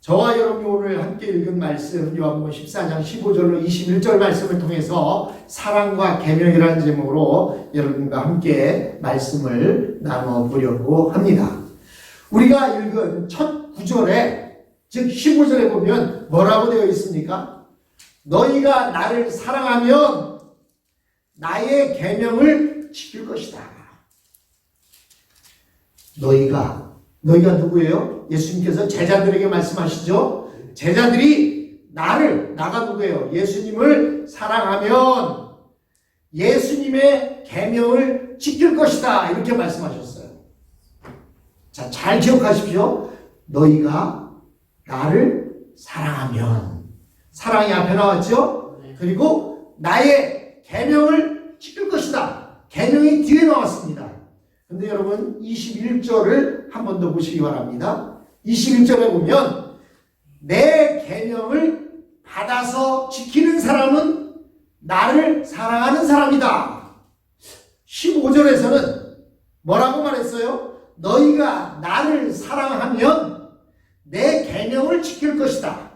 저와 여러분이 오늘 함께 읽은 말씀 요한복음 14장 15절로 21절 말씀을 통해서 사랑과 계명이라는 제목으로 여러분과 함께 말씀을 나눠보려고 합니다. 우리가 읽은 첫 구절에 즉 15절에 보면 뭐라고 되어 있습니까? 너희가 나를 사랑하면 나의 계명을 지킬 것이다. 너희가 누구예요? 예수님께서 제자들에게 말씀하시죠. 제자들이 나가 누구예요? 예수님을 사랑하면 예수님의 계명을 지킬 것이다. 이렇게 말씀하셨어요. 자, 잘 기억하십시오. 너희가 나를 사랑하면, 사랑이 앞에 나왔죠? 그리고 나의 계명을 지킬 것이다. 계명이 뒤에 나왔습니다. 근데 여러분 21절을 한 번 더 보시기 바랍니다. 21절에 보면 내 계명을 받아서 지키는 사람은 나를 사랑하는 사람이다. 15절에서는 뭐라고 말했어요? 너희가 나를 사랑하면 내 계명을 지킬 것이다.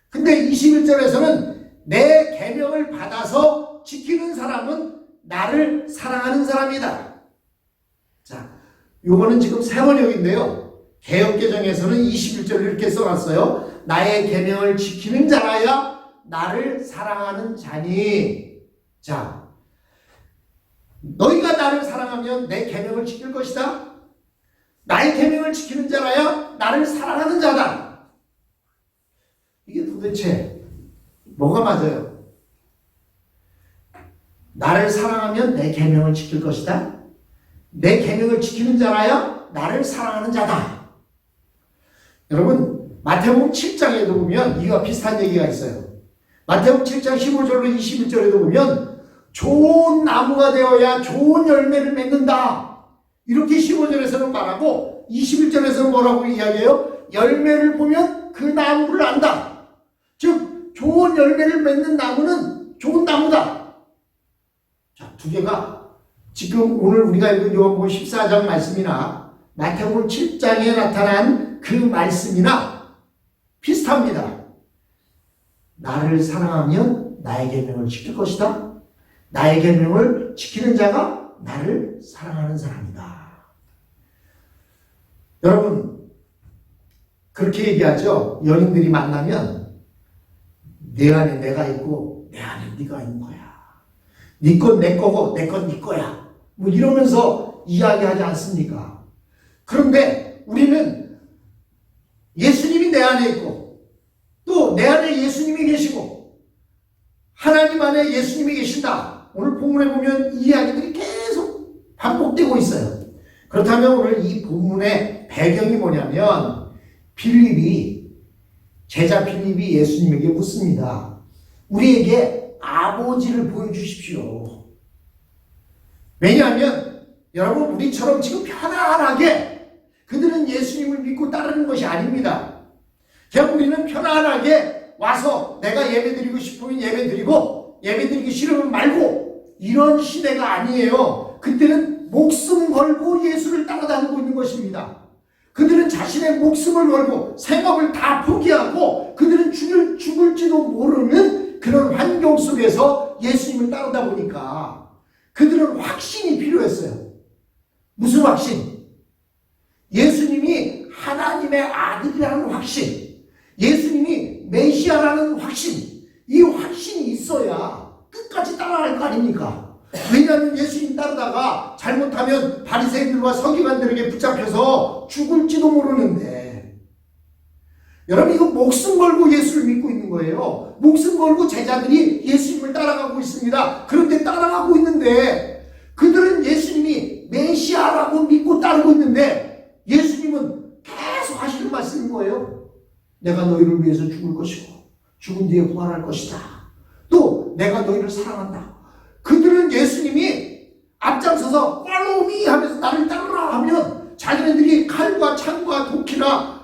근데 21절에서는 내 계명을 받아서 지키는 사람은 나를 사랑하는 사람이다. 자, 요거는 지금 세 번역인데요. 개역개정에서는 21절을 이렇게 써놨어요. 나의 계명을 지키는 자라야 나를 사랑하는 자니. 자, 너희가 나를 사랑하면 내 계명을 지킬 것이다. 나의 계명을 지키는 자라야 나를 사랑하는 자다. 이게 도대체 뭐가 맞아요? 나를 사랑하면 내 계명을 지킬 것이다. 내 계명을 지키는 자라야 나를 사랑하는 자다. 여러분 마태복음 7장에도 보면 이와 비슷한 얘기가 있어요. 마태복음 7장 15절로 21절에도 보면 좋은 나무가 되어야 좋은 열매를 맺는다. 이렇게 15절에서는 말하고 21절에서는 뭐라고 이야기해요? 열매를 보면 그 나무를 안다. 즉 좋은 열매를 맺는 나무는 좋은 나무다. 자, 두 개가 지금 오늘 우리가 읽은 요한복음 14장 말씀이나 마태복음 7장에 나타난 그 말씀이나 비슷합니다. 나를 사랑하면 나의 계명을 지킬 것이다. 나의 계명을 지키는 자가 나를 사랑하는 사람이다. 여러분 그렇게 얘기하죠. 연인들이 만나면 내 안에 내가 있고 내 안에 네가 있는 거야. 네 건 내 거고 내 건 네 거야. 뭐 이러면서 이야기하지 않습니까? 그런데 우리는 예수님이 내 안에 있고 또 내 안에 예수님이 계시고 하나님 안에 예수님이 계신다. 오늘 본문에 보면 이 이야기들이 계속 반복되고 있어요. 그렇다면 오늘 이 본문의 배경이 뭐냐면 제자 필립이 예수님에게 묻습니다. 우리에게 아버지를 보여주십시오. 왜냐하면 여러분 우리처럼 지금 편안하게 그들은 예수님을 믿고 따르는 것이 아닙니다. 그냥 우리는 편안하게 와서 내가 예배드리고 싶으면 예배드리고 예배드리기 싫으면 말고 이런 시대가 아니에요. 그때는 목숨 걸고 예수를 따라다니고 있는 것입니다. 그들은 자신의 목숨을 걸고 생업을 다 포기하고 그들은 죽을지도 모르는 그런 환경 속에서 예수님을 따르다 보니까 그들은 확신이 필요했어요. 무슨 확신? 예수님이 하나님의 아들이라는 확신, 예수님이 메시아라는 확신, 이 확신이 있어야 끝까지 따라갈 거 아닙니까? 왜냐하면 예수님 따르다가 잘못하면 바리새인들과 서기관들에게 붙잡혀서 죽을지도 모르는데 여러분 이거 목숨 걸고 예수를 믿고 있는 거예요. 목숨 걸고 제자들이 예수님을 따라가고 있습니다. 그런데 따라가고 있는데 그들은 예수님이 메시아라고 믿고 따르고 있는데 예수님은 계속 하시는 말씀인 거예요. 내가 너희를 위해서 죽을 것이고 죽은 뒤에 부활할 것이다. 또 내가 너희를 사랑한다. 그들은 예수님이 앞장서서 follow me 하면서 나를 따르라 하면 자기네들이 칼과 창과 도끼나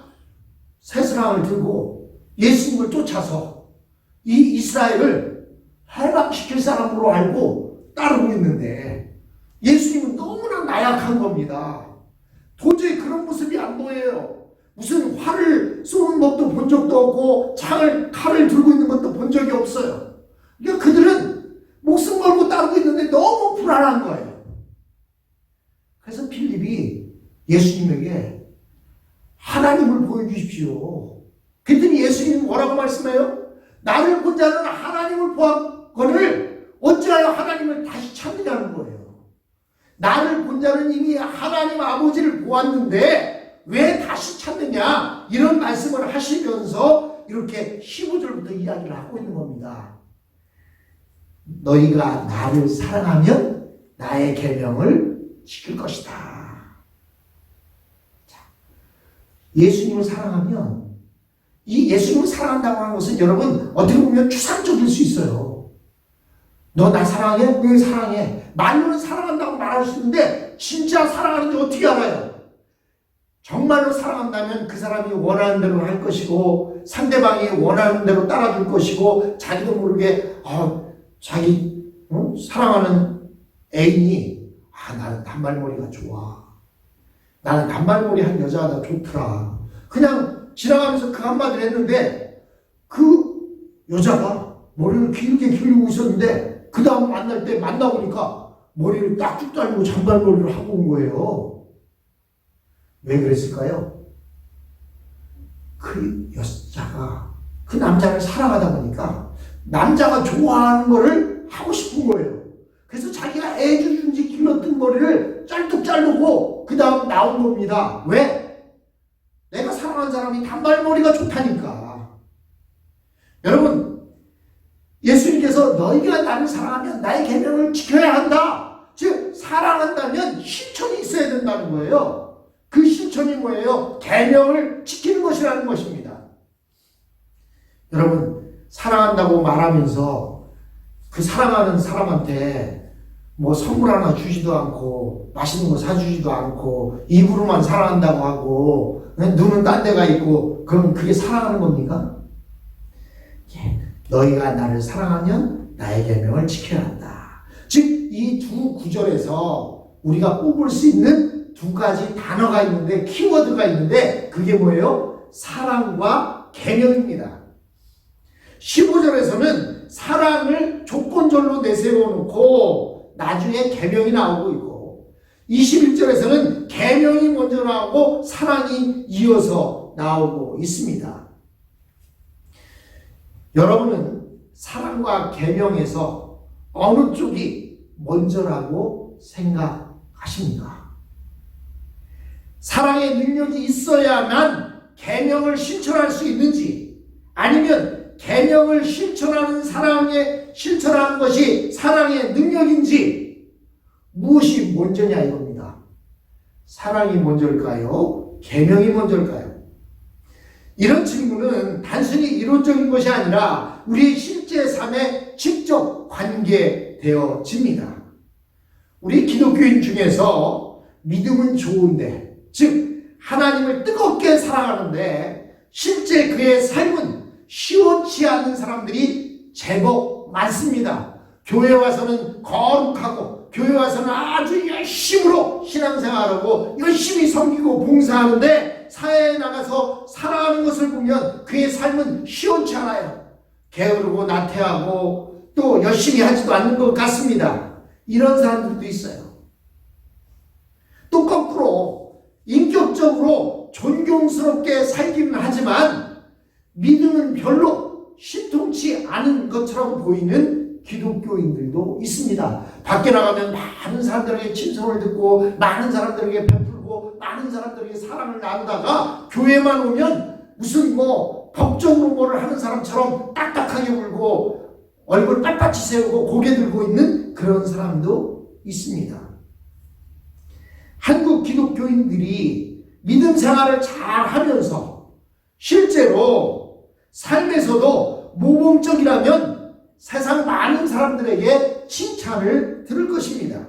쇠사랑을 들고 예수님을 쫓아서 이 이스라엘을 해방시킬 사람으로 알고 따르고 있는데 예수님은 너무나 나약한 겁니다. 도저히 그런 모습이 안 보여요. 무슨 활을 쏘는 법도 본 적도 없고 칼을 들고 있는 것도 본 적이 없어요. 그러니까 그들은 목숨 걸고 따르고 있는데 너무 불안한 거예요. 그래서 필립이 예수님에게 하나님을 보여주십시오. 그랬더니 예수님은 뭐라고 말씀해요? 나를 본 자는 하나님을 보았거늘 어찌하여 하나님을 다시 찾느냐는 거예요. 나를 본 자는 이미 하나님 아버지를 보았는데 왜 다시 찾느냐, 이런 말씀을 하시면서 이렇게 15절부터 이야기를 하고 있는 겁니다. 너희가 나를 사랑하면 나의 계명을 지킬 것이다. 자, 예수님을 사랑하면, 이 예수님을 사랑한다고 하는 것은 여러분 어떻게 보면 추상적일 수 있어요. 너 나 사랑해? 왜 사랑해? 말로는 사랑한다고 말할 수 있는데 진짜 사랑하는지 어떻게 알아요? 정말로 사랑한다면 그 사람이 원하는 대로 할 것이고 상대방이 원하는 대로 따라줄 것이고 자기도 모르게 자기 사랑하는 애인이 나는 단발머리가 좋아. 나는 단발머리 한 여자가 좋더라. 그냥 지나가면서 그 한마디를 했는데 그 여자가 머리를 길게 기르고 있었는데 그 다음 만날 때 만나보니까 머리를 딱쭉 잘리고 장발머리를 하고 온 거예요. 왜 그랬을까요? 그 여자가 그 남자를 사랑하다 보니까 남자가 좋아하는 거를 하고 싶은 거예요. 그래서 자기가 애주준지 길렀던 머리를 짤뚝 자르고 그 다음 나온 겁니다. 왜? 내가 사랑하는 사람이 단발머리가 좋다니까. 여러분, 예수님께서 너희가 나를 사랑하면 나의 계명을 지켜야 한다. 즉 사랑한다면 실천이 있어야 된다는 거예요. 그 실천이 뭐예요? 계명을 지키는 것이라는 것입니다. 여러분, 사랑한다고 말하면서 그 사랑하는 사람한테 뭐 선물 하나 주지도 않고 맛있는 거 사주지도 않고 입으로만 사랑한다고 하고 눈은 딴 데가 있고 그럼 그게 사랑하는 겁니까? 너희가 나를 사랑하면 나의 계명을 지켜야 한다. 즉 이 두 구절에서 우리가 뽑을 수 있는 두 가지 단어가 있는데, 키워드가 있는데 그게 뭐예요? 사랑과 계명입니다. 15절에서는 사랑을 조건절로 내세워 놓고 나중에 계명이 나오고 있고, 21절에서는 계명이 먼저 나오고 사랑이 이어서 나오고 있습니다. 여러분은 사랑과 계명에서 어느 쪽이 먼저라고 생각하십니까? 사랑의 능력이 있어야만 계명을 실천할 수 있는지, 아니면 계명을 실천하는 실천하는 것이 사랑의 능력인지, 무엇이 먼저냐 이겁니다. 사랑이 먼저일까요? 계명이 먼저일까요? 이런 질문은 단순히 이론적인 것이 아니라 우리 실제 삶에 직접 관계되어집니다. 우리 기독교인 중에서 믿음은 좋은데, 즉 하나님을 뜨겁게 사랑하는데 실제 그의 삶은 시원치 않은 사람들이 제법 많습니다. 교회 와서는 거룩하고 교회 와서는 아주 열심으로 신앙생활하고 열심히 섬기고 봉사하는데 사회에 나가서 살아가는 것을 보면 그의 삶은 시원치 않아요. 게으르고 나태하고 또 열심히 하지도 않는 것 같습니다. 이런 사람들도 있어요. 또 거꾸로 인격적으로 존경스럽게 살기는 하지만 믿음은 별로 신통치 않은 것처럼 보이는 기독교인들도 있습니다. 밖에 나가면 많은 사람들에게 친성을 듣고 많은 사람들에게 베풀고 많은 사람들에게 사랑을 나누다가 교회만 오면 무슨 법적으로 뭐를 하는 사람처럼 딱딱하게 굴고 얼굴 빳빳이 세우고 고개 들고 있는 그런 사람도 있습니다. 한국 기독교인들이 믿음 생활을 잘 하면서 실제로 삶에서도 모범적이라면 세상 많은 사람들에게 칭찬을 들을 것입니다.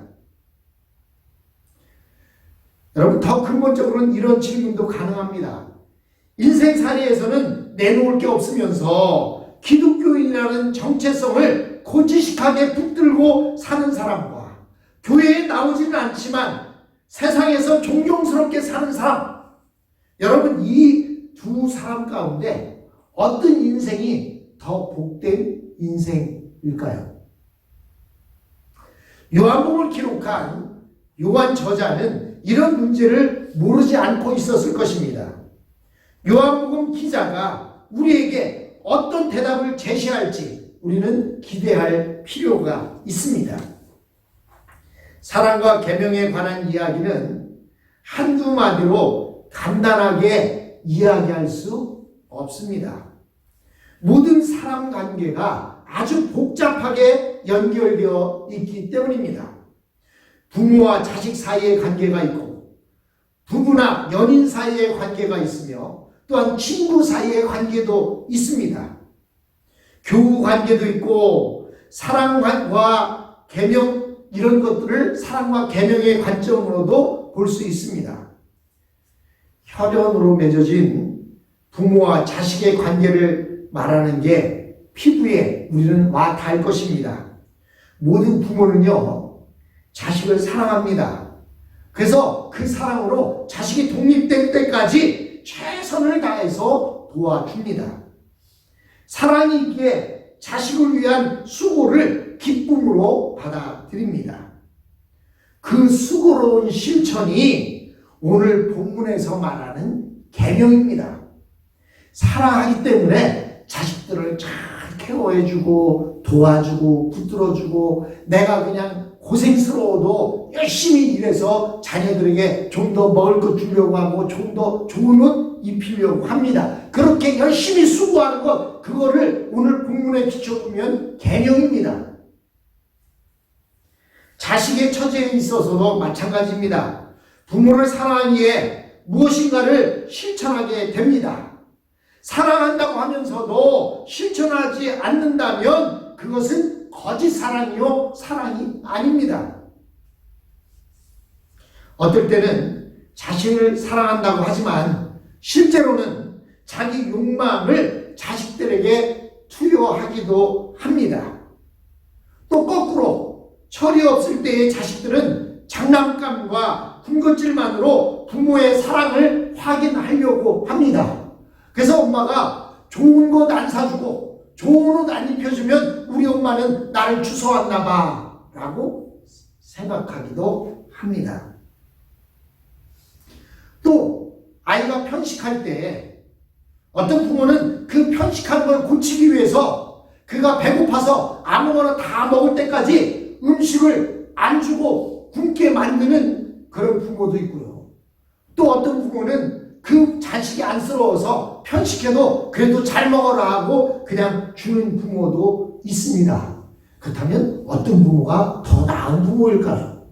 여러분, 더 근본적으로는 이런 질문도 가능합니다. 인생살이에서는 내놓을 게 없으면서 기독교인이라는 정체성을 고지식하게 붙들고 사는 사람과 교회에 나오지는 않지만 세상에서 존경스럽게 사는 사람, 여러분 이 사람 가운데 어떤 인생이 더 복된 인생일까요? 요한복음을 기록한 요한 저자는 이런 문제를 모르지 않고 있었을 것입니다. 요한복음 기자가 우리에게 어떤 대답을 제시할지 우리는 기대할 필요가 있습니다. 사랑과 계명에 관한 이야기는 한두 마디로 간단하게 이야기할 수 없습니다. 모든 사람 관계가 아주 복잡하게 연결되어 있기 때문입니다. 부모와 자식 사이의 관계가 있고, 부부나 연인 사이의 관계가 있으며, 또한 친구 사이의 관계도 있습니다. 교우 관계도 있고, 사랑과 계명, 이런 것들을 사랑과 계명의 관점으로도 볼 수 있습니다. 혈연으로 맺어진 부모와 자식의 관계를 말하는 게 피부에 우리는 와 닿을 것입니다. 모든 부모는요, 자식을 사랑합니다. 그래서 그 사랑으로 자식이 독립될 때까지 최선을 다해서 도와줍니다. 사랑이기에 자식을 위한 수고를 기쁨으로 받아들입니다. 그 수고로운 실천이 오늘 본문에서 말하는 계명입니다. 사랑하기 때문에 자식들을 잘 케어해주고 도와주고 붙들어주고, 내가 그냥 고생스러워도 열심히 일해서 자녀들에게 좀 더 먹을 것 주려고 하고 좀 더 좋은 옷 입히려고 합니다. 그렇게 열심히 수고하는 것, 그거를 오늘 본문에 비춰보면 계명입니다. 자식의 처지에 있어서도 마찬가지입니다. 부모를 사랑하기에 무엇인가를 실천하게 됩니다. 사랑한다고 하면서도 실천하지 않는다면 그것은 거짓 사랑이요, 사랑이 아닙니다. 어떨 때는 자신을 사랑한다고 하지만 실제로는 자기 욕망을 자식들에게 투여하기도 합니다. 또 거꾸로 철이 없을 때의 자식들은 장난감과 군것질만으로 부모의 사랑을 확인하려고 합니다. 그래서 엄마가 좋은 것 안 사주고 좋은 옷 안 입혀주면 우리 엄마는 나를 추서왔나 봐 라고 생각하기도 합니다. 또 아이가 편식할 때 어떤 부모는 그 편식한 걸 고치기 위해서 그가 배고파서 아무거나 다 먹을 때까지 음식을 안 주고 굶게 만드는 그런 부모도 있고요. 또 어떤 부모는 그 자식이 안쓰러워서 편식해도 그래도 잘 먹어라 하고 그냥 주는 부모도 있습니다. 그렇다면 어떤 부모가 더 나은 부모일까요?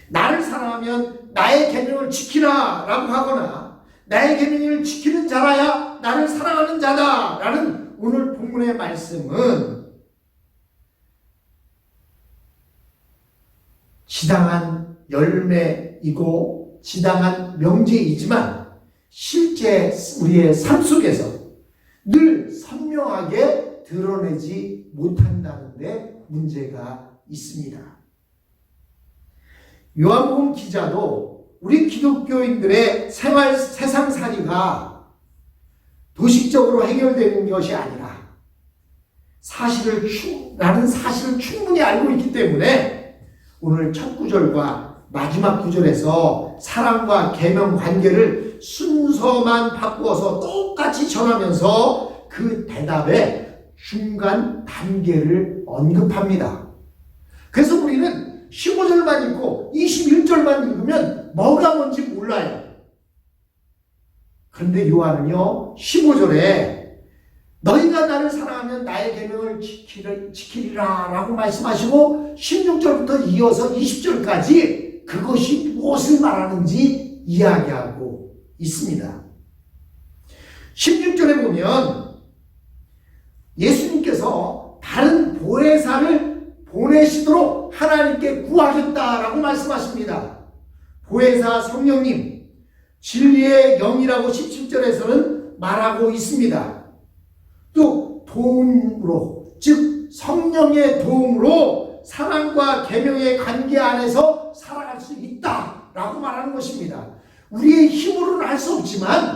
나를 사랑하면 나의 계명을 지키라 라고 하거나, 나의 계명을 지키는 자라야 나를 사랑하는 자다 라는 오늘 본문의 말씀은 지당한 열매이고 지당한 명제이지만 실제 우리의 삶 속에서 늘 선명하게 드러내지 못한다는 데 문제가 있습니다. 요한복음 기자도 우리 기독교인들의 세상살이가 도식적으로 해결되는 것이 아니라 나는 사실을 충분히 알고 있기 때문에 오늘 첫 구절과 마지막 구절에서 사랑과 계명 관계를 순서만 바꾸어서 똑같이 전하면서 그 대답의 중간 단계를 언급합니다. 그래서 우리는 15절만 읽고 21절만 읽으면 뭐가 뭔지 몰라요. 그런데 요한은요, 15절에 너희가 나를 사랑하면 나의 계명을 지키리라 라고 말씀하시고 16절부터 이어서 20절까지 그것이 무엇을 말하는지 이야기하고 있습니다. 16절에 보면 예수님께서 다른 보혜사를 보내시도록 하나님께 구하셨다라고 말씀하십니다. 보혜사 성령님, 진리의 영이라고 17절에서는 말하고 있습니다. 또 도움으로, 즉 성령의 도움으로 사랑과 계명의 관계 안에서 살아갈 수 있다라고 말하는 것입니다. 우리의 힘으로는 할 수 없지만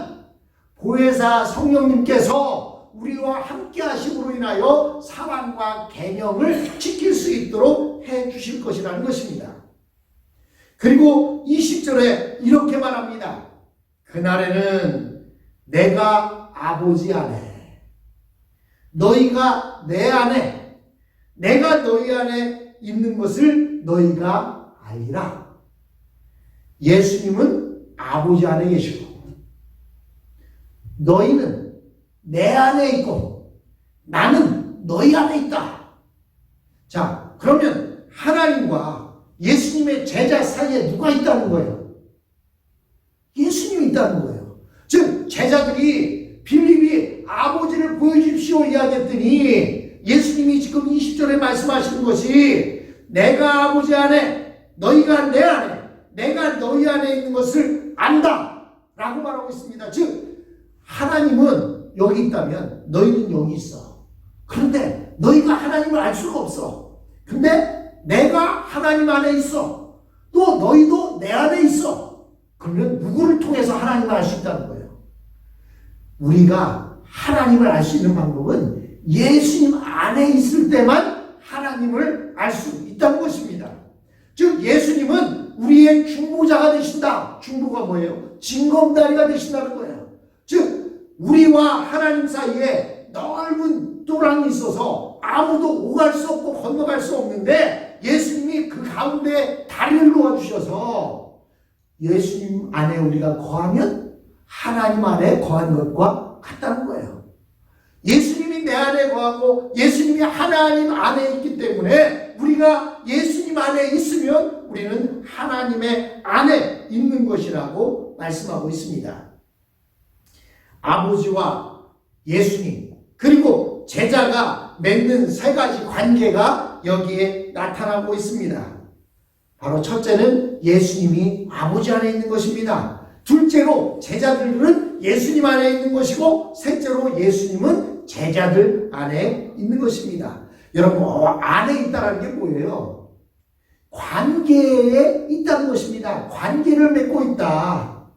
보혜사 성령님께서 우리와 함께 하심으로 인하여 사랑과 계명을 지킬 수 있도록 해 주실 것이라는 것입니다. 그리고 20절에 이렇게 말합니다. 그날에는 내가 아버지 안에, 너희가 내 안에, 내가 너희 안에 있는 것을 너희가 알리라. 예수님은 아버지 안에 계시고 너희는 내 안에 있고 나는 너희 안에 있다. 자, 그러면 하나님과 예수님의 제자 사이에 누가 있다는 거예요? 예수님이 있다는 거예요. 즉 제자들이 빌립이 아버지를 보여주십시오 이야기했더니 예수님이 지금 20절에 말씀하시는 것이 내가 아버지 안에 너희가 내 안에 내가 너희 안에 있는 것을 안다 라고 말하고 있습니다. 즉 하나님은 여기 있다면 너희는 여기 있어. 그런데 너희가 하나님을 알 수가 없어. 근데 내가 하나님 안에 있어. 또 너희도 내 안에 있어. 그러면 누구를 통해서 하나님을 알 수 있다는 거예요? 우리가 하나님을 알 수 있는 방법은 예수님 안에 있을 때만 하나님을 알 수 있다는 것입니다. 즉 예수님은 우리의 중보자가 되신다. 중보가 뭐예요? 징검다리가 되신다는 거예요. 즉 우리와 하나님 사이에 넓은 또랑이 있어서 아무도 오갈 수 없고 건너갈 수 없는데 예수님이 그 가운데 다리를 놓아주셔서 예수님 안에 우리가 거하면 하나님 안에 거한 것과 같다는 거예요. 예수님이 내 안에 거하고 예수님이 하나님 안에 있기 때문에 우리가 예수님 안에 있으면 우리는 하나님의 안에 있는 것이라고 말씀하고 있습니다. 아버지와 예수님 그리고 제자가 맺는 세 가지 관계가 여기에 나타나고 있습니다. 바로 첫째는 예수님이 아버지 안에 있는 것입니다. 둘째로 제자들은 예수님 안에 있는 것이고 셋째로 예수님은 제자들 안에 있는 것입니다. 여러분 안에 있다는 게 뭐예요? 관계에 있다는 것입니다. 관계를 맺고 있다.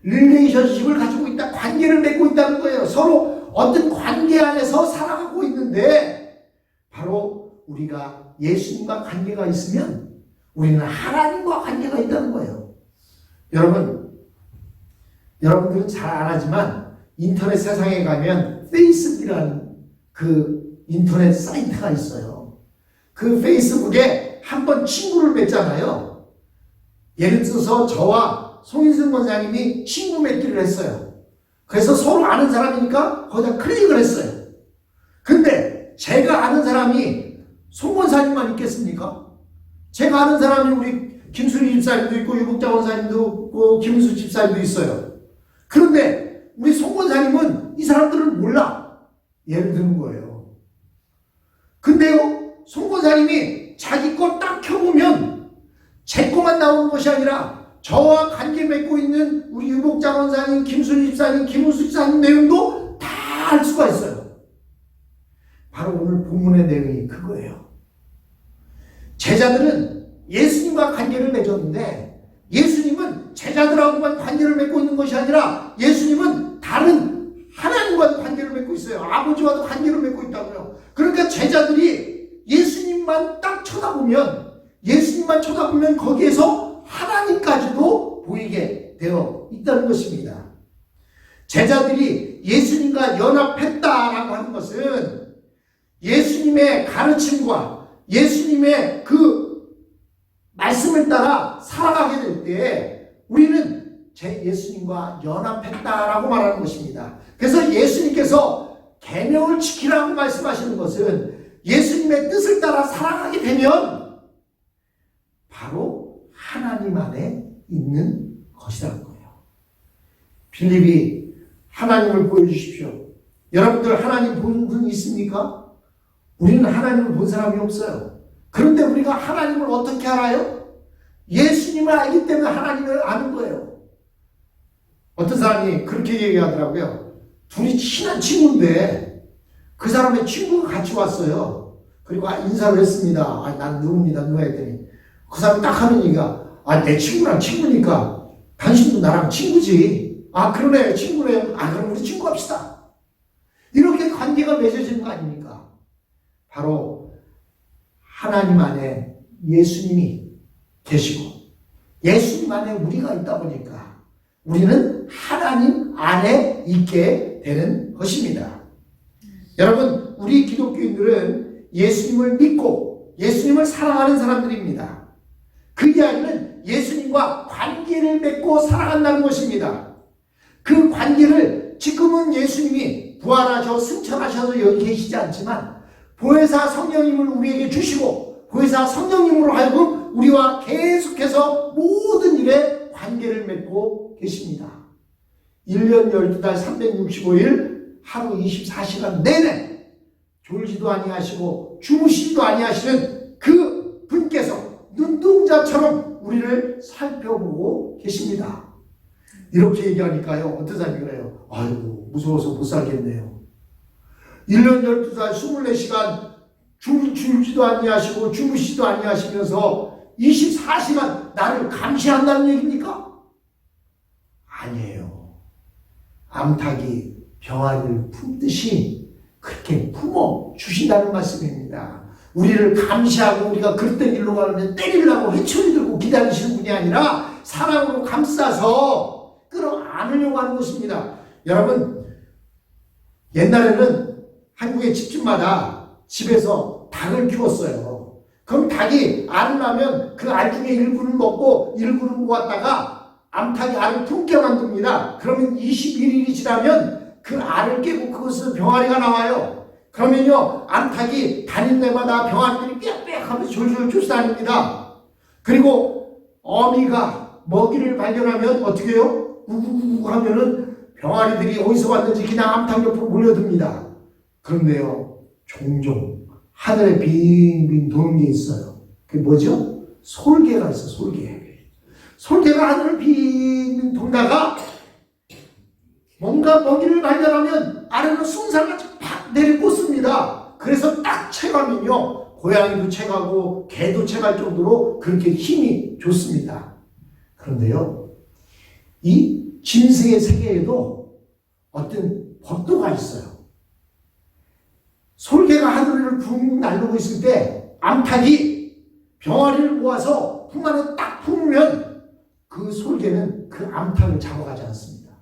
릴레이션십을 가지고 있다. 관계를 맺고 있다는 거예요. 서로 어떤 관계 안에서 살아가고 있는데 바로 우리가 예수님과 관계가 있으면 우리는 하나님과 관계가 있다는 거예요. 여러분들은 잘 안 하지만 인터넷 세상에 가면 페이스북이라는 그 인터넷 사이트가 있어요. 그 페이스북에 한번 친구를 맺잖아요. 예를 들어서 저와 송인승 권사님이 친구 맺기를 했어요. 그래서 서로 아는 사람이니까 거기다 클릭을 했어요. 근데 제가 아는 사람이 송 권사님만 있겠습니까? 제가 아는 사람이 우리 김수리 집사님도 있고 유복자 권사님도 있고 김은수 집사님도 있어요. 그런데 우리 송 권사님은 이 사람들을 몰라. 예를 드는 거예요. 근데요, 송 권사님이 자기 거 딱 켜보면 제 거만 나오는 것이 아니라 저와 관계 맺고 있는 우리 유복자 권사님, 김수리 집사님, 김은수 집사님 내용도 다 알 수가 있어요. 바로 오늘 본문의 내용이 그거예요. 제자들은 예수님과 관계를 맺었는데 예수님은 제자들하고만 관계를 맺고 있는 것이 아니라 예수님은 다른 하나님과도 관계를 맺고 있어요. 아버지와도 관계를 맺고 있다고요. 그러니까 제자들이 예수님만 딱 쳐다보면 거기에서 하나님까지도 보이게 되어 있다는 것입니다. 제자들이 예수님과 연합했다라고 하는 것은 예수님의 가르침과 예수님의 그 말씀을 따라 살아가게 될 때 우리는 예수님과 연합했다라고 말하는 것입니다. 그래서 예수님께서 계명을 지키라고 말씀하시는 것은 예수님의 뜻을 따라 살아가게 되면 바로 하나님 안에 있는 것이라는 거예요. 빌립이 하나님을 보여주십시오. 여러분들 하나님 본 분 있습니까? 우리는 하나님을 본 사람이 없어요. 그런데 우리가 하나님을 어떻게 알아요? 예수님을 알기 때문에 하나님을 아는 거예요. 어떤 사람이 그렇게 얘기하더라고요. 둘이 친한 친구인데 그 사람의 친구가 같이 왔어요. 그리고 인사를 했습니다. 난 누굽니다. 누가 했더니 그 사람이 딱 하는 얘기가 내 친구랑 친구니까 당신도 나랑 친구지. 아, 그러네. 친구네. 아, 그럼 우리 친구 합시다. 이렇게 관계가 맺어지는 거 아닙니까? 바로 하나님 안에 예수님이 계시고 예수님 안에 우리가 있다 보니까 우리는 하나님 안에 있게 되는 것입니다. 여러분, 우리 기독교인들은 예수님을 믿고 예수님을 사랑하는 사람들입니다. 그 이야기는 예수님과 관계를 맺고 살아간다는 것입니다. 그 관계를 지금은 예수님이 부활하셔 승천하셔서 여기 계시지 않지만 보혜사 성령님을 우리에게 주시고 보혜사 성령님으로 하여금 우리와 계속해서 모든 일에 관계를 맺고 계십니다. 1년 12달 365일 하루 24시간 내내 졸지도 아니하시고 주무시지도 아니하시는 그 분께서 눈동자처럼 우리를 살펴보고 계십니다. 이렇게 얘기하니까요, 어떤 사람이 그래요? 아이고, 무서워서 못 살겠네요. 1년 12달 24시간 줄지도 아니하시고 주무시지도 아니하시면서 24시간 나를 감시한다는 얘기입니까? 아니에요. 암탉이 병아리를 품듯이 그렇게 품어 주신다는 말씀입니다. 우리를 감시하고 우리가 그릇된 일로 가면 때리려고 회초리 들고 기다리시는 분이 아니라 사랑으로 감싸서 끌어안으려고 하는 것입니다. 여러분, 옛날에는 한국의 집집마다 집에서 닭을 키웠어요. 그럼 닭이 알을 낳으면 그 알 중에 일부는 먹고 일부는 모았다가 암탉이 알을 품게 만듭니다. 그러면 21일이 지나면 그 알을 깨고 그것은 병아리가 나와요. 그러면요, 암탉이 다닌 데마다 병아리들이 빽빽 하면서 졸졸 쫓아다닙니다. 그리고 어미가 먹이를 발견하면 어떻게 해요? 우구우구 하면은 병아리들이 어디서 왔는지 그냥 암탉 옆으로 몰려듭니다. 그런데요, 종종 하늘에 빙빙 도는 게 있어요. 그게 뭐죠? 솔개가 있어, 솔개. 솔개가 하늘을 빙빙 돌다가 뭔가 먹이를 발견하면 아래로 숭살같이 팍 내리꽂습니다. 그래서 딱 채가면요, 고양이도 채가고 개도 채갈 정도로 그렇게 힘이 좋습니다. 그런데요, 이 짐승의 세계에도 어떤 법도가 있어요. 솔개가 하늘을 붕 날르고 있을 때 암탉이 병아리를 모아서 품 안에 딱 품으면 그 솔개는 그 암탉을 잡아가지 않습니다.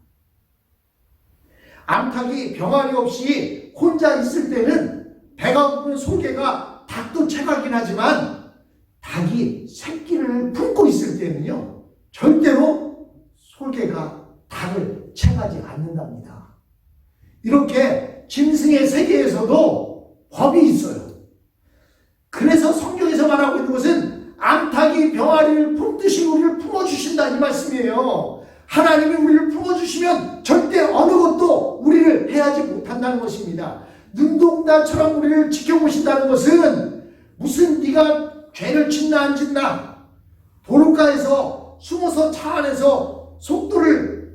암탉이 병아리 없이 혼자 있을 때는 배가 고픈 솔개가 닭도 채가긴 하지만 닭이 새끼를 품고 있을 때는요, 절대로 솔개가 닭을 채가지 않는답니다. 이렇게 짐승의 세계에서도 법이 있어요. 그래서 성경에서 말하고 있는 것은 암탉이 병아리를 품듯이 우리를 품어주신다 이 말씀이에요. 하나님이 우리를 품어주시면 절대 어느 것도 우리를 해하지 못한다는 것입니다. 눈동자처럼 우리를 지켜보신다는 것은 무슨 네가 죄를 짓나 안 짓나 도로가에서 숨어서 차 안에서 속도를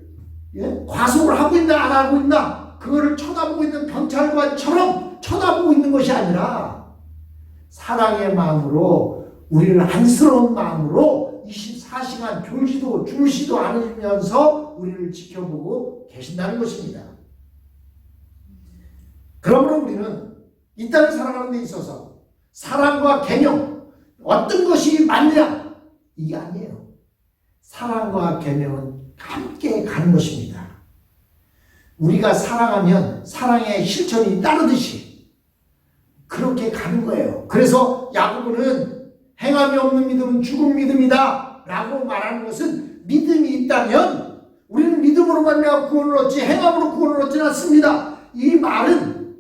과속을 하고 있나 안 하고 있나 그거를 쳐다보고 있는 경찰관처럼 쳐다보고 있는 것이 아니라 사랑의 마음으로 우리를 안쓰러운 마음으로 24시간 졸지도 주무시도 않으면서 우리를 지켜보고 계신다는 것입니다. 그러므로 우리는 이 땅을 살아가는 데 있어서 사랑과 계명 어떤 것이 맞냐 이게 아니에요. 사랑과 계명은 함께 가는 것입니다. 우리가 사랑하면 사랑의 실천이 따르듯이 그렇게 가는 거예요. 그래서 야고보는 행함이 없는 믿음은 죽은 믿음이다 라고 말하는 것은 믿음이 있다면 우리는 믿음으로 말미암아 구원을 얻지 행함으로 구원을 얻지는 않습니다. 이 말은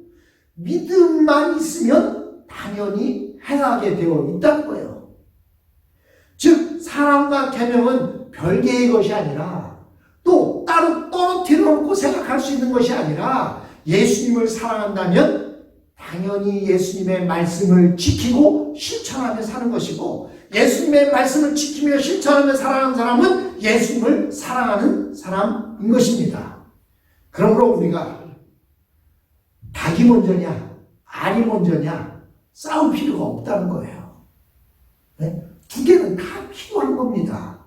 믿음만 있으면 당연히 행하게 되어 있다는 거예요. 즉 사랑과 계명은 별개의 것이 아니라 또 따로 떨어뜨려 놓고 생각할 수 있는 것이 아니라 예수님을 사랑한다면 당연히 예수님의 말씀을 지키고 실천하며 사는 것이고 예수님의 말씀을 지키며 실천하며 살아가는 사람은 예수님을 사랑하는 사람인 것입니다. 그러므로 우리가 닭이 먼저냐 알이 먼저냐 싸울 필요가 없다는 거예요. 네? 두 개는 다 필요한 겁니다.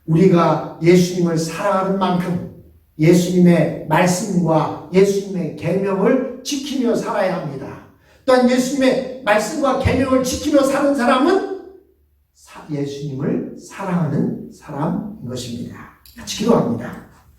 우리가 예수님을 사랑하는 만큼 예수님의 말씀과 예수님의 계명을 지키며 살아야 합니다. 또한 예수님의 말씀과 계명을 지키며 사는 사람은 예수님을 사랑하는 사람인 것입니다. 같이 기도합니다.